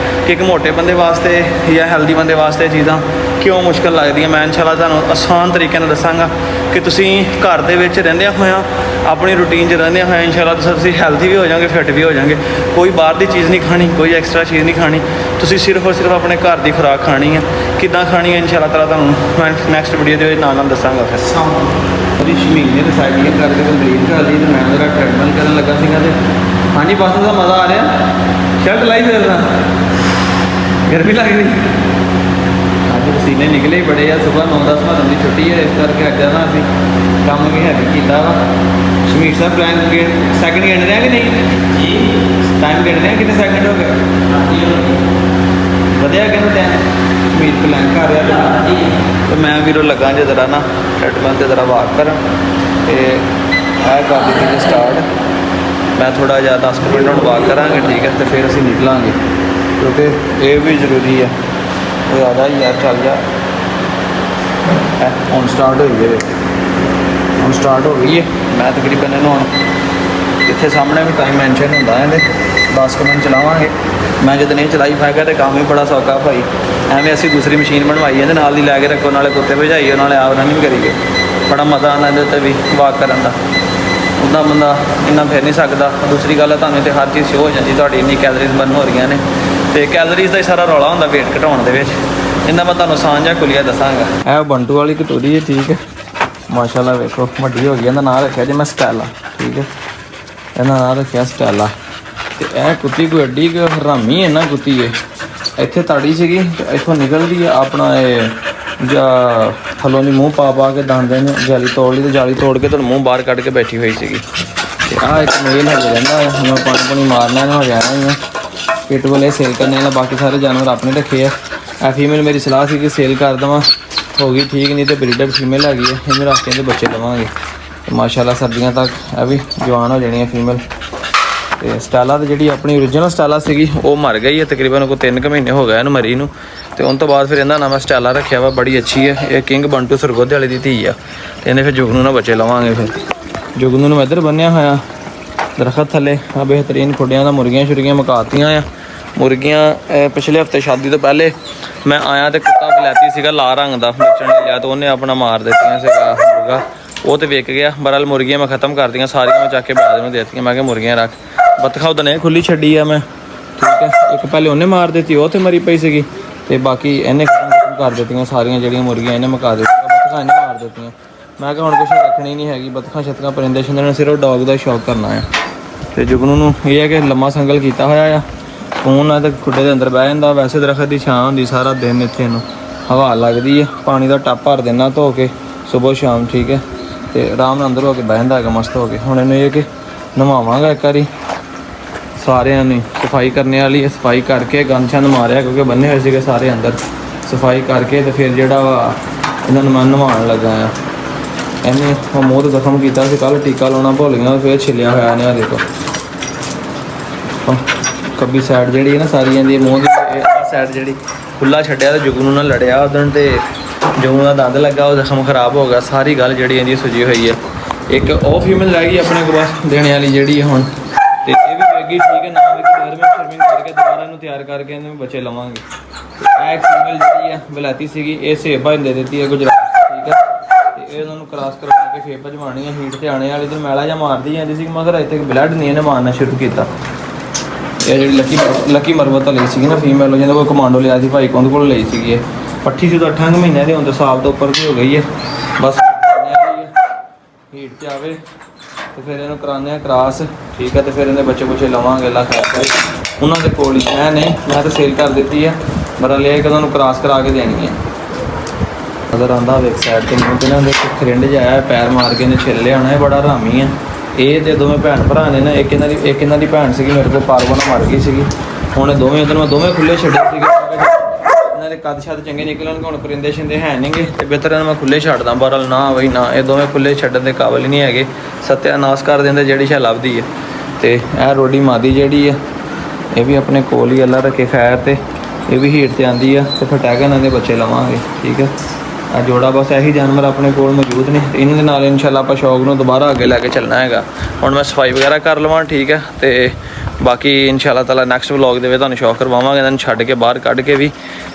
C: ਕਿ ਇੱਕ ਮੋਟੇ ਬੰਦੇ ਵਾਸਤੇ ਜਾਂ ਹੈਲਦੀ ਬੰਦੇ ਵਾਸਤੇ ਇਹ ਚੀਜ਼ਾਂ ਕਿਉਂ ਮੁਸ਼ਕਲ ਲੱਗਦੀਆਂ। ਮੈਂ ਇਨਸ਼ਾਅੱਲਾ ਤੁਹਾਨੂੰ ਆਸਾਨ ਤਰੀਕੇ ਨਾਲ ਦੱਸਾਂਗਾ ਕਿ ਤੁਸੀਂ ਘਰ ਦੇ ਵਿੱਚ ਰਹਿੰਦਿਆਂ ਹੋਇਆਂ ਆਪਣੀ ਰੂਟੀਨ 'ਚ ਰਹਿੰਦਿਆਂ ਹੋਇਆਂ ਇਨਸ਼ਾਅੱਲਾ ਤੁਸੀਂ ਹੈਲਦੀ ਵੀ ਹੋ ਜਾਓਗੇ, ਫਿੱਟ ਵੀ ਹੋ ਜਾਓਗੇ। ਕੋਈ ਬਾਹਰ ਦੀ ਚੀਜ਼ ਨਹੀਂ ਖਾਣੀ, ਕੋਈ ਐਕਸਟਰਾ ਚੀਜ਼ ਨਹੀਂ ਖਾਣੀ, ਤੁਸੀਂ ਸਿਰਫ ਔਰ ਸਿਰਫ ਆਪਣੇ ਘਰ ਦੀ ਖੁਰਾਕ ਖਾਣੀ ਹੈ। ਕਿੱਦਾਂ ਖਾਣੀ ਹੈ ਇਨਸ਼ਾਅੱਲਾ ਤਾਲਾ ਤੁਹਾਨੂੰ ਮੈਂ ਨੈਕਸਟ ਵੀਡੀਓ ਦੇ ਵਿੱਚ ਨਾਲ ਦੱਸਾਂਗਾ। ਫਿਰ ਉਹਦੀ ਸ਼ਮੀਨ ਨੇ ਸਾਈਕਲਿੰਗ ਕਰਕੇ ਕੰਪਲੀਟ ਕਰ ਲਈ ਤੇ ਮੈਂ ਜਰਾ ਟ੍ਰੈਡਮਿਲ ਕਰਨ ਲੱਗਾ ਸੀਗਾ। ਤੇ ਹਾਂਜੀ ਬੱਸ ਦਾ ਮਜ਼ਾ ਆ ਰਿਹਾ। ਸ਼ਰਟ ਲਾਈ ਫਿਰਦਾ, ਗਰਮੀ ਲੱਗ ਰਹੀ, ਅੱਜ ਪਸੀਨੇ ਨਿਕਲੇ ਬੜੇ ਆ। ਸਵੇਰ 9-10 ਵਜੇ ਦੀ ਛੁੱਟੀ ਹੈ, ਇਸ ਕਰਕੇ ਅੱਜ ਨਾ ਅਸੀਂ ਕੰਮ ਵੀ ਹੈਵੀ ਕੀਤਾ ਵਾ। ਸ਼ਮੀਰ ਸਾਹਿਬ ਪਲਾਨ ਸੈਕਿੰਡ ਗਿਣ ਰਿਹਾ ਕਿ ਨਹੀਂ ਜੀ? ਟਾਈਮ ਗਿਣ ਰਿਹਾ, ਕਿੰਨੇ ਸੈਕਿੰਡ ਹੋ ਗਏ? ਵਧਿਆ ਕਿੰਨਾ ਟਾਈਮ? ਸ਼ਮੀਰ ਪਲਾਨ ਕਰ ਰਿਹਾ ਤੇ ਮੈਂ ਵੀਰੋ ਲੱਗਾ ਜੇ ਜ਼ਰਾ ਨਾ ਟ੍ਰੈਡਮਿਲ 'ਤੇ ਜ਼ਰਾ ਵਾਕ ਕਰਨ। ਤੇ ਇਹ ਕਰ ਦਿੱਤੀ ਜੀ ਸਟਾਰਟ। ਮੈਂ ਥੋੜ੍ਹਾ ਜਿਹਾ 10 ਮਿੰਟ ਹੁਣ ਵਾਕ ਕਰਾਂਗੇ, ਠੀਕ ਹੈ, ਤੇ ਫਿਰ ਅਸੀਂ ਨਿਕਲਾਂਗੇ ਕਿਉਂਕਿ ਇਹ ਵੀ ਜ਼ਰੂਰੀ ਹੈ। ਉਹ ਆਦਾ ਯਾਰ ਚੱਲ ਜਾ, ਹੁਣ ਸਟਾਰਟ ਹੋਈ ਹੈ, ਹੁਣ ਸਟਾਰਟ ਹੋ ਗਈ ਹੈ। ਮੈਂ ਤਕਰੀਬਨ ਇਹਨੂੰ ਹੁਣ ਇੱਥੇ ਸਾਹਮਣੇ ਵੀ ਟਾਈਮ ਮੈਂਸ਼ਨ ਹੁੰਦਾ ਹੈ ਇਹਦੇ 10 ਮਿੰਟ ਚਲਾਵਾਂਗੇ। ਮੈਂ ਜਦ ਨਹੀਂ ਚਲਾਈ ਪਾਏਗਾ ਤਾਂ ਕੰਮ ਵੀ ਬੜਾ ਸੌਖਾ ਭਾਈ। ਐਵੇਂ ਅਸੀਂ ਦੂਸਰੀ ਮਸ਼ੀਨ ਬਣਵਾਈ ਇਹਦੇ ਨਾਲ ਦੀ ਲੈ ਕੇ ਰੱਖੋ, ਨਾਲੇ ਕੁੱਤੇ ਭਜਾਈਏ, ਨਾਲੇ ਆਪ ਰਨਿੰਗ ਕਰੀਏ। ਬੜਾ ਮਜ਼ਾ ਆਉਂਦਾ ਇਹਦੇ ਉੱਤੇ ਵੀ ਵਾਕ ਕਰਨ ਦਾ। ਉੱਦਾਂ ਬੰਦਾ ਇੰਨਾ ਫਿਰ ਨਹੀਂ ਸਕਦਾ। ਦੂਸਰੀ ਗੱਲ ਹੈ ਤੁਹਾਨੂੰ ਇੱਥੇ ਹਰ ਚੀਜ਼ ਸ਼ੋ ਹੋ ਜਾਂਦੀ, ਤੁਹਾਡੀ ਇੰਨੀ ਕੈਲਰੀਜ਼ ਬਰਨ ਹੋ ਰਹੀਆਂ ਨੇ। ਤੇ ਕੈਲਰੀਜ਼ ਦਾ ਹੀ ਸਾਰਾ ਰੌਲਾ ਹੁੰਦਾ ਵੇਟ ਘਟਾਉਣ ਦੇ ਵਿੱਚ। ਇਹਨਾਂ ਮੈਂ ਤੁਹਾਨੂੰ ਆਸਾਨ ਜਿਹਾ ਕੁਲੀਆ ਦੱਸਾਂਗਾ। ਇਹ ਬੰਟੂ ਵਾਲੀ ਕਟੋਰੀ ਹੈ, ਠੀਕ ਹੈ, ਮਾਸ਼ਾਅੱਲਾ ਵੇਖੋ ਵੱਡੀ ਹੋ ਗਈ। ਇਹਦਾ ਨਾਂ ਰੱਖਿਆ ਜੇ ਮੈਂ ਸਟੈਲਾ, ਠੀਕ ਹੈ, ਇਹਦਾ ਨਾਂ ਰੱਖਿਆ ਸਟੈਲਾ। ਤੇ ਇਹ ਕੁੱਤੀ ਕੋਈ ਐਡੀ ਕੁ ਹਰਾਮੀ ਹੈ ਨਾ ਕੁੱਤੀ ਇਹ। ਇੱਥੇ ਤਾੜੀ ਸੀਗੀ ਤੇ ਇੱਥੋਂ ਨਿਕਲਦੀ ਹੈ ਆਪਣਾ ਇਹ ਜਾਂ ਥੱਲੋਂ ਦੀ ਮੂੰਹ ਪਾ ਕੇ ਦੰਦੇ ਨੇ ਜਾਲੀ ਤੋੜ ਲਈ, ਤੇ ਜਾਲੀ ਤੋੜ ਕੇ ਤੁਹਾਨੂੰ ਮੂੰਹ ਬਾਹਰ ਕੱਢ ਕੇ ਬੈਠੀ ਹੋਈ ਸੀਗੀ। ਤੇ ਆਹ ਇੱਕ ਮੇਲ ਹਜੇ ਰਹਿੰਦਾ ਹੈ, ਹੁਣ ਪਾਣੀ ਮਾਰਨਾ ਇਹਨੂੰ, ਹੋ ਜਾਣਾ ਹੀ ਆ। ਪਿਟਬੁਲ ਇਹ ਸੇਲ ਕਰਨੇ ਵਾਲਾ, ਬਾਕੀ ਸਾਰੇ ਜਾਨਵਰ ਆਪਣੇ ਰੱਖੇ ਆ। ਇਹ ਫੀਮੇਲ ਮੇਰੀ ਸਲਾਹ ਸੀ ਕਿ ਸੇਲ ਕਰ ਦੇਵਾਂ, ਹੋ ਗਈ ਠੀਕ, ਨਹੀਂ ਤੇ ਬਰੀਡਰ ਫੀਮੇਲ ਹੈਗੀ ਹੈ, ਇਹਨੂੰ ਰੱਖ ਕੇ ਇਹਦੇ ਬੱਚੇ ਲਵਾਂਗੇ। ਤੇ ਮਾਸ਼ਾਅੱਲਾ ਸਰਦੀਆਂ ਤੱਕ ਇਹ ਵੀ ਜਵਾਨ ਹੋ ਜਾਣੀ ਹੈ ਫੀਮੇਲ। ਤੇ ਸਟਾਲਾ ਤੇ ਜਿਹੜੀ ਆਪਣੀ ਓਰੀਜਨਲ ਸਟਾਲਾ ਸੀਗੀ ਉਹ ਮਰ ਗਈ ਹੈ, ਤਕਰੀਬਨ ਕੋਈ 3 ਮਹੀਨੇ ਹੋ ਗਏ ਇਹਨੂੰ ਮਰੀ ਨੂੰ। ਤੇ ਉਸ ਤੋਂ ਬਾਅਦ ਫਿਰ ਇਹਦਾ ਨਵਾਂ ਸਟਾਲਾ ਰੱਖਿਆ ਵਾ, ਬੜੀ ਅੱਛੀ ਹੈ। ਇਹ ਕਿੰਗ ਬੰਟੂ ਸਰਗੋਧੇ ਵਾਲੇ ਦੀ ਧੀ ਆ। ਤੇ ਇਹਨੇ ਫਿਰ ਜੁਗਨੂ ਨਾਲ ਬੱਚੇ ਲਵਾਂਗੇ। ਫਿਰ ਜੁਗਨੂ ਨੂੰ ਇੱਧਰ ਬੰਨਿਆ ਹੋਇਆ ਦਰਖਤ ਥੱਲੇ ਆ, ਬਿਹਤਰੀਨ ਖੁੱਡਿਆਂ ਦਾ ਮੁਰਗੀਆਂ ਸ਼ੁਰਗੀਆਂ ਮੁਕਾਤੀਆਂ ਆ। ਮੁਰਗੀਆਂ ਪਿਛਲੇ ਹਫਤੇ ਸ਼ਾਦੀ ਤੋਂ ਪਹਿਲੇ ਮੈਂ ਆਇਆ ਤੇ ਕੁੱਤਾ ਬਲੈਤੀ ਸੀਗਾ ਲਾਲ ਰੰਗ ਦਾ, ਵੇਚਣ ਲਈ ਲਿਆ, ਤੇ ਉਹਨੇ ਆਪਣਾ ਮਾਰ ਦਿੱਤੀਆਂ ਸੀਗਾ ਮੁਰਗਾ, ਉਹ ਤੇ ਵਿਕ ਗਿਆ। ਬਹਰਹਾਲ ਮੁਰਗੀਆਂ ਮੈਂ ਖਤਮ ਕਰਤੀਆਂ ਸਾਰੀਆਂ, ਮੈਂ ਚੱਕ ਕੇ ਬਾਦ ਨੂੰ ਦੇ ਦਿੱਤੀਆਂ। ਮੈਂ ਕਿਹਾ ਮੁਰਗੀਆਂ ਰੱਖ। ਬਤਖਾ ਉਹਦਨੇ ਖੁੱਲੀ ਛੱਡੀ ਆ ਮੈਂ, ਠੀਕ ਹੈ। ਇੱਕ ਪਹਿਲੇ ਉਹਨੇ ਮਾਰ ਦਿੱਤੀ, ਉਹ ਤੇ ਮਰੀ ਪਈ ਸੀਗੀ, ਤੇ ਬਾਕੀ ਇਹਨੇ ਖਤਮ ਕਰ ਦਿੱਤੀਆਂ ਸਾਰੀਆਂ ਜਿਹੜੀਆਂ ਮੁਰਗੀਆਂ ਇਹਨੇ ਮੁਕਾ ਦਿੱਤੀਆਂ, ਬਤਖਾਂ ਇਹਨੇ ਮਾਰ ਦਿੱਤੀਆਂ। ਮੈਂ ਕਿਹਾ ਹੁਣ ਕੁਛ ਰੱਖਣੀ ਨਹੀਂ ਹੈਗੀ, ਬਤਖਾਂ ਛਤਕਾਂ ਪਰਿੰਦੇ ਛਿੰਦਣ ਨੇ, ਸਿਰਫ ਡੌਗ ਦਾ ਸ਼ੌਕ ਕਰਨਾ ਆ। ਤੇ ਜੁਗਨੂ ਨੂੰ ਇਹ ਹੈ ਕਿ ਲੰਮਾ ਸੰਗਲ ਕੀਤਾ ਹੋਇਆ ਆ, ਫੋਨ ਆ ਤੇ ਖੁੱਡੇ ਦੇ ਅੰਦਰ ਬਹਿ ਜਾਂਦਾ। ਵੈਸੇ ਦਰਖਤ ਦੀ ਛਾਂ ਹੁੰਦੀ ਸਾਰਾ ਦਿਨ, ਇੱਥੇ ਇਹਨੂੰ ਹਵਾ ਲੱਗਦੀ ਹੈ। ਪਾਣੀ ਦਾ ਟੱਪ ਭਰ ਦੇਣਾ ਧੋ ਕੇ ਸੁਬਹ ਸ਼ਾਮ, ਠੀਕ ਹੈ, ਤੇ ਆਰਾਮ ਨਾਲ ਅੰਦਰ ਹੋ ਕੇ ਬਹਿ ਜਾਂਦਾ ਹੈਗਾ ਮਸਤ ਹੋ ਕੇ। ਹੁਣ ਇਹਨੂੰ ਇਹ ਕਿ ਨਵਾਵਾਂਗਾ ਇੱਕ ਵਾਰੀ, ਸਾਰਿਆਂ ਨੇ ਸਫਾਈ ਕਰਨੇ ਵਾਲੀ ਹੈ, ਸਫਾਈ ਕਰਕੇ ਗੰਦ ਛੰਦ ਮਾਰਿਆ ਕਿਉਂਕਿ ਬੰਨੇ ਹੋਏ ਸੀਗੇ ਸਾਰੇ ਅੰਦਰ, ਸਫਾਈ ਕਰਕੇ ਤੇ ਫਿਰ ਜਿਹੜਾ ਵਾ ਇਹਨਾਂ ਨੂੰ ਮੈਂ ਨਵਾਉਣ ਲੱਗਾ ਆ। ਇਹਨੇ ਉਹ ਮੂੰਹ ਤੇ ਜ਼ਖਮ ਕੀਤਾ ਸੀ ਕੱਲ੍ਹ, ਟੀਕਾ ਲਾਉਣਾ ਭੁੱਲ ਗਿਆ, ਫਿਰ ਛਿੱਲਿਆ ਹੋਇਆ ਨੇ। ਆ ਦੇਖੋ ਕੱਬੀ ਸਾਈਡ ਜਿਹੜੀ ਹੈ ਨਾ ਸਾਰੀ ਜਾਂਦੀ ਮੂੰਹ ਦੀ, ਆਹ ਸਾਈਡ ਜਿਹੜੀ ਖੁੱਲਾ ਛੱਡਿਆ ਤੇ ਜੁਗਨੂ ਨਾਲ ਲੜਿਆ ਉਦਣ, ਤੇ ਜੁਗਨੂ ਦਾ ਦੰਦ ਲੱਗਾ, ਉਹ ਜ਼ਖਮ ਖਰਾਬ ਹੋ ਗਿਆ। ਸਾਰੀ ਗੱਲ ਜਿਹੜੀ ਇਹਦੀ ਸੁਜੀ ਹੋਈ ਹੈ। ਇੱਕ ਉਹ ਫੀਮੇਲ ਰਹਿ ਗਈ ਆਪਣੇ ਕੋਲ ਬਸ ਦੇਣੇ ਵਾਲੀ ਜਿਹੜੀ ਹੁਣ, ਤੇ ਇਹ ਵੀ ਵੇਗੀ, ਠੀਕ ਹੈ, ਨਾ ਵੇਗੀ ਸ਼ਰਮਿੰਗ ਕਰਕੇ ਦੁਬਾਰਾ ਇਹਨੂੰ ਤਿਆਰ ਕਰਕੇ ਇਹਨੂੰ ਬੱਚੇ ਲਵਾਂਗੇ। ਇਹ ਇੱਕ ਫੀਮੇਲ ਜਿਹੜੀ ਹੈ ਬਲੈਤੀ ਸੀਗੀ, ਇਹ ਸੇਬਾ ਦੇ ਦਿੱਤੀ ਹੈ ਗੁਜਰਾਤ, ਠੀਕ ਹੈ। ਤੇ ਇਹ ਉਹਨਾਂ ਨੂੰ ਕ੍ਰਾਸ ਕਰਵਾ ਕੇ ਫੇਰ ਭਜਵਾਉਣੀ ਹੈ, ਹੀਟ ਤੇ ਆਣੇ ਵਾਲੀ ਤੇ ਮੈਲਾ ਜਾਂ ਮਾਰਦੀ ਜਾਂਦੀ ਸੀ, ਮਗਰ ਇੱਥੇ ਬਲੱਡ ਨਹੀਂ ਇਹਨੇ ਮਾਰਨਾ ਸ਼ੁਰੂ ਕੀਤਾ। ਇਹ ਜਿਹੜੀ ਲੱਕੀ ਮਰਵਤ ਤੋਂ ਲਈ ਸੀਗੀ ਨਾ ਫੀਮੇਲ, ਜਿਹਦੇ ਕੋਲ ਕਮਾਂਡੋ ਲਿਆ ਸੀ ਭਾਈ ਉਹਦੇ ਕੋਲ ਲਈ ਸੀਗੀ ਇਹ। ਪੱਠੀ ਸੀ ਤਾਂ 8 ਮਹੀਨਿਆਂ ਦੀ, ਹੁਣ ਤਾਂ ਸਾਲ ਤੋਂ ਉੱਪਰ ਦੀ ਹੋ ਗਈ ਹੈ। ਬਸ ਹੀਟ 'ਚ ਆਵੇ ਤੇ ਫਿਰ ਇਹਨੂੰ ਕਰਾਉਂਦੇ ਆ ਕ੍ਰਾਸ, ਠੀਕ ਹੈ। ਤੇ ਫਿਰ ਇਹਦੇ ਬੱਚੇ ਲਵਾਂਗੇ ਅੱਲਾ ਖੈਰ ਕਰੇ। ਉਹਨਾਂ ਦੇ ਕੋਲ ਹੀ ਮੈਂ ਤਾਂ ਸੇਲ ਕਰ ਦਿੱਤੀ ਆ, ਬੜਾ ਲਿਆ ਕਿ ਉਹਨਾਂ ਨੂੰ ਕ੍ਰਾਸ ਕਰਾ ਕੇ ਦੇਣੀ ਹੈ। ਅਗਰ ਆਂਦਾ ਵੇਖ ਸਾਈਡ ਤੇ ਮੂੰਹ ਤੇ ਨਾ ਦੇ ਖਰਿੰਡ ਜਾਇਆ ਪੈਰ ਮਾਰ ਕੇ ਨੇ ਛਿੱਲ ਲਿਆ ਹੋਣਾ। ਇਹ ਬੜਾ ਹਰਾਮੀ ਆ। ਇਹ ਤੇ ਦੋਵੇਂ ਭੈਣ ਭਰਾ ਨੇ ਨਾ, ਇੱਕ ਇਹਨਾਂ ਦੀ ਭੈਣ ਸੀਗੀ ਮੇਰੇ ਕੋਲ, ਪਾਰਵਨ ਮਰ ਗਈ ਸੀਗੀ। ਹੁਣ ਦੋਵੇਂ ਉਧਰ ਮੈਂ ਦੋਵੇਂ ਖੁੱਲੇ ਛੱਡੇ ਸੀਗੇ, ਇਹਨਾਂ ਦੇ ਕੱਦ ਛੱਦ ਚੰਗੇ ਨਿਕਲਣ। ਹੁਣ ਪਰਿੰਦੇ ਛਿੰਦੇ ਹੈ ਨਹੀਂਗੇ ਤੇ ਬਿਹਤਰ ਇਹਨਾਂ ਮੈਂ ਖੁੱਲੇ ਛੱਡਦਾ। ਬਹਰਲ ਨਾ ਬਈ ਨਾ, ਇਹ ਦੋਵੇਂ ਖੁੱਲੇ ਛੱਡਣ ਦੇ ਕਾਬਲ ਹੀ ਨਹੀਂ ਹੈਗੇ। ਸਤਿਆਨਾਸ਼ ਕਰ ਦਿੰਦੇ ਜਿਹੜੀ ਸ਼ਾ ਲੱਭਦੀ ਹੈ। ਤੇ ਇਹ ਰੋਡੀ ਮਾਦੀ ਜਿਹੜੀ ਆ ਇਹ ਵੀ ਆਪਣੇ ਕੋਲ ਹੀ ਅੱਲਾ ਰੱਖੇ ਖੈਰ। ਤੇ ਇਹ ਵੀ ਹੀਟ ਤੇ ਆਂਦੀ ਆ ਤੇ ਫਿਰ ਟੈਗ ਇਹਨਾਂ ਦੇ ਬੱਚੇ ਲਵਾਂਗੇ, ਠੀਕ ਹੈ। ਆ ਜੋੜਾ ਬਸ ਇਹੀ ਜਾਨਵਰ ਆਪਣੇ ਕੋਲ ਮੌਜੂਦ ਨੇ ਤੇ ਇਹਨਾਂ ਦੇ ਨਾਲ ਇਨਸ਼ਾਅੱਲਾ ਆਪਾਂ ਸ਼ੌਕ ਨੂੰ ਦੁਬਾਰਾ ਅੱਗੇ ਲੈ ਕੇ ਚੱਲਣਾ ਹੈਗਾ। ਹੁਣ ਮੈਂ ਸਫਾਈ ਵਗੈਰਾ ਕਰ ਲਵਾਂ, ਠੀਕ ਹੈ। ਤੇ ਬਾਕੀ ਇਨਸ਼ਾਅੱਲਾ ਤਾਲਾ ਨੈਕਸਟ ਵਲੌਗ ਦੇ ਵਿੱਚ ਤੁਹਾਨੂੰ ਸ਼ੌਕ ਕਰਵਾਵਾਂਗੇ। ਇਹਨਾਂ ਨੂੰ ਛੱਡ ਕੇ ਬਾਹਰ ਕੱਢ ਕੇ ਵੀ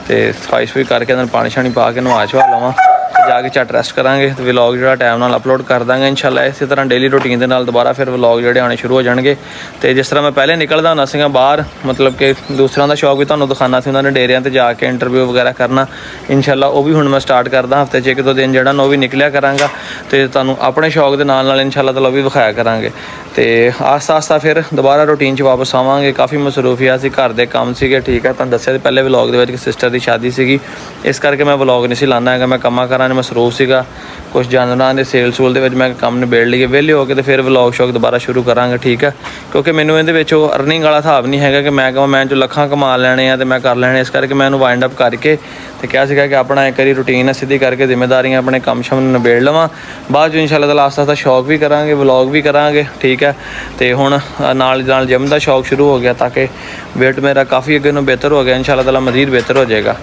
C: ਤੇ ਸਫਾਈ ਸਫੂਈ ਕਰਕੇ ਇਹਨਾਂ ਨੂੰ ਪਾਣੀ ਸ਼ਾਣੀ ਪਾ ਕੇ ਨਵਾ ਚਵਾ ਲਵਾਂ ਤੇ ਜਾ ਕੇ ਝੱਟ ਰੈਸਟ ਕਰਾਂਗੇ। ਤੇ ਵਲੌਗ ਜਿਹੜਾ ਟਾਈਮ ਨਾਲ ਅਪਲੋਡ ਕਰ ਦਾਂਗੇ ਇਨਸ਼ਾਅੱਲਾ। ਇਸੇ ਤਰ੍ਹਾਂ ਡੇਲੀ ਰੂਟੀਨ ਦੇ ਨਾਲ ਦੁਬਾਰਾ ਫਿਰ ਵਲੌਗ ਜਿਹੜੇ ਆਉਣੇ ਸ਼ੁਰੂ ਹੋ ਜਾਣਗੇ। ਤੇ ਜਿਸ ਤਰ੍ਹਾਂ ਮੈਂ ਪਹਿਲੇ ਨਿਕਲਦਾ ਹੁੰਦਾ ਸੀਗਾ ਬਾਹਰ, ਮਤਲਬ ਕਿ ਦੂਸਰਿਆਂ ਦਾ ਸ਼ੌਕ ਵੀ ਤੁਹਾਨੂੰ ਦਿਖਾਉਣਾ ਸੀ, ਉਹਨਾਂ ਨੇ ਡੇਰਿਆਂ ਤੇ ਜਾ ਕੇ ਇੰਟਰਵਿਊ ਵਗੈਰਾ ਕਰਨਾ। ਇਨਸ਼ਾਅੱਲਾ ਉਹ ਵੀ ਹੁਣ ਮੈਂ ਸਟਾਰਟ ਕਰਦਾ, ਹਫਤੇ 'ਚ 1-2 ਦਿਨ ਜਿਹੜਾ ਨਾ ਉਹ ਵੀ ਨਿਕਲਿਆ ਕਰਾਂਗਾ ਤੇ ਤੁਹਾਨੂੰ ਆਪਣੇ ਸ਼ੌਕ ਦੇ ਨਾਲ ਇਨਸ਼ਾਅੱਲਾ ਤਾਲਾ ਉਹ ਵੀ ਵਿਖਾਇਆ ਕਰਾਂਗੇ। ਤੇ ਆਸਤਾ ਫਿਰ ਦੁਬਾਰਾ ਰੂਟੀਨ 'ਚ ਵਾਪਸ ਆਵਾਂਗੇ। ਕਾਫੀ ਮਸਰੂਫੀਆ ਸੀ, ਘਰ ਦੇ ਕੰਮ ਸੀਗੇ, ਠੀਕ ਹੈ। ਤੁਹਾਨੂੰ ਦੱਸਿਆ ਸੀ ਪਹਿਲੇ ਵਲੌਗ ਦੇ ਵਿੱਚ ਕਿ ਸਿਸਟਰ ਦੀ ਸ਼ਾਦੀ ਸੀਗੀ, ਇਸ ਕਰਕੇ ਮੈਂ ਵਲੌਗ ਨਹੀਂ ਸੀ ਲਾਉਂਦਾ ਹੈਗਾ। ਮੈਂ ਕੰਮਾਂ ਕਾਰਾਂ 'ਚ ਮਸਰੂਫ ਸੀਗਾ, ਕੁਛ ਜਾਨਵਰਾਂ ਦੇ ਸੇਲ ਸੂਲ ਦੇ ਵਿੱਚ ਮੈਂ ਕੰਮ ਨਿਬੇੜ ਲਈਏ। ਵਿਹਲੇ ਹੋ ਕੇ ਤੇ ਫਿਰ ਵਲੌਗ ਸ਼ੌਕ ਦੁਬਾਰਾ ਸ਼ੁਰੂ ਕਰਾਂਗੇ, ਠੀਕ ਹੈ। ਕਿਉਂਕਿ ਮੈਨੂੰ ਇਹਦੇ ਵਿੱਚ ਉਹ ਅਰਨਿੰਗ ਵਾਲਾ ਹਿਸਾਬ ਨਹੀਂ ਹੈਗਾ ਕਿ ਮੈਂ ਕਹਾਂ ਮੈਂ ਜੋ ਲੱਖਾਂ ਕਮਾ ਲੈਣੇ ਆ ਤੇ ਮੈਂ ਕਰ ਲੈਣੇ। ਇਸ ਕਰਕੇ ਮੈਂ ਇਹਨੂੰ ਵਾਈਂਡ ਅਪ ਕਰਕੇ ਤੇ ਕਿਹਾ ਸੀਗਾ ਕਿ ਆਪਣਾ ਇੱਕ ਵਾਰੀ ਰੂਟੀਨ ਹੈ ਸਿੱਧੀ ਕਰਕੇ ਜ਼ਿੰਮੇਦਾਰੀਆਂ ਆਪਣੇ ਕੰਮ ਸ਼ਮ ਨੂੰ ਨਿਬੇੜ ਲਵਾਂ। ਬਾਅਦ 'ਚ ਇਨਸ਼ਾਅੱਲਾ ਤਾਲਾ ਆਸਤਾ ਸ਼ੌਕ ਵੀ ਕਰਾਂਗੇ, ਵਲੌਗ ਵੀ ਕਰਾਂਗੇ, ਠੀਕ ਹੈ। ਤੇ ਹੁਣ ਨਾਲ ਜਿਮ ਦਾ ਸ਼ੌਕ ਸ਼ੁਰੂ ਹੋ ਗਿਆ ਤਾਂ ਕਿ ਵੇਟ ਮੇਰਾ ਕਾਫੀ ਅੱਗੇ ਨੂੰ ਬਿਹਤਰ ਹੋ ਗਿਆ। ਇਨਸ਼ਾਅੱਲਾ ਤਾਲਾ ਮਜ਼ੀਦ ਬਿਹਤਰ ਹੋ ਜਾਏਗਾ।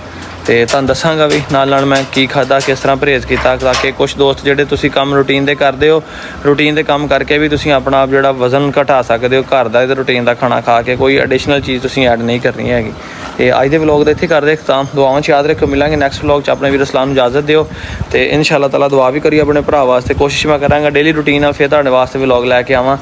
C: ਤੇ ਤੁਹਾਨੂੰ ਦੱਸਾਂਗਾ ਵੀ ਨਾਲ ਮੈਂ ਕੀ ਖਾਧਾ, ਕਿਸ ਤਰ੍ਹਾਂ ਪਰਹੇਜ਼ ਕੀਤਾ, ਤਾਂ ਕਿ ਕੁਛ ਦੋਸਤ ਜਿਹੜੇ ਤੁਸੀਂ ਕੰਮ ਰੂਟੀਨ ਦੇ ਕਰਦੇ ਹੋ, ਰੂਟੀਨ ਦੇ ਕੰਮ ਕਰਕੇ ਵੀ ਤੁਸੀਂ ਆਪਣਾ ਆਪ ਜਿਹੜਾ ਵਜ਼ਨ ਘਟਾ ਸਕਦੇ ਹੋ ਘਰ ਦਾ ਤੇ ਰੂਟੀਨ ਦਾ ਖਾਣਾ ਖਾ ਕੇ। ਕੋਈ ਐਡੀਸ਼ਨਲ ਚੀਜ਼ ਤੁਸੀਂ ਐਡ ਨਹੀਂ ਕਰਨੀ ਹੈਗੀ। ਤੇ ਅੱਜ ਦੇ ਵਲੌਗ ਦਾ ਇੱਥੇ ਕਰਦੇ ਇਖਤਾਮ। ਦੁਆਵਾਂ 'ਚ ਯਾਦ ਰੱਖਿਓ, ਮਿਲਾਂਗੇ ਨੈਕਸਟ ਵਲੌਗ 'ਚ। ਆਪਣੇ ਵੀਰ ਇਸਲਾਮ ਨੂੰ ਇਜਾਜ਼ਤ ਦਿਓ ਤੇ ਇਨਸ਼ਾਅੱਲਾ ਤਾਲਾ ਦੁਆ ਵੀ ਕਰੀਏ ਆਪਣੇ ਭਰਾ ਵਾਸਤੇ। ਕੋਸ਼ਿਸ਼ ਮੈਂ ਕਰਾਂਗਾ ਡੇਲੀ ਰੂਟੀਨ ਨਾਲ ਫਿਰ ਤੁਹਾਡੇ ਵਾਸਤੇ ਵਲੌਗ ਲੈ ਕੇ ਆਵਾਂ।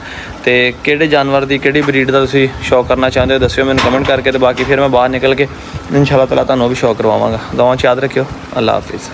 C: ਤੇ ਕਿਹੜੇ ਜਾਨਵਰ ਦੀ ਕਿਹੜੀ ਬਰੀਡ ਦਾ ਤੁਸੀਂ ਸ਼ੌਕ ਕਰਨਾ ਚਾਹੁੰਦੇ ਹੋ ਦੱਸਿਓ ਮੈਨੂੰ ਕਮੈਂਟ ਕਰਕੇ। ਤੇ ਬਾਕੀ ਫਿਰ ਮੈਂ ਬਾਹਰ ਨਿਕਲ ਕੇ ਇਨਸ਼ਾਅੱਲਾ ਤਾਲਾ ਤੁਹਾਨੂੰ ਵੀ ਸ਼ੌਕ ਕਰਵਾਵਾਂਗਾ। ਦੁਆਵਾਂ 'ਚ ਯਾਦ ਰੱਖਿਓ। ਅੱਲਾ ਹਾਫਿਜ਼।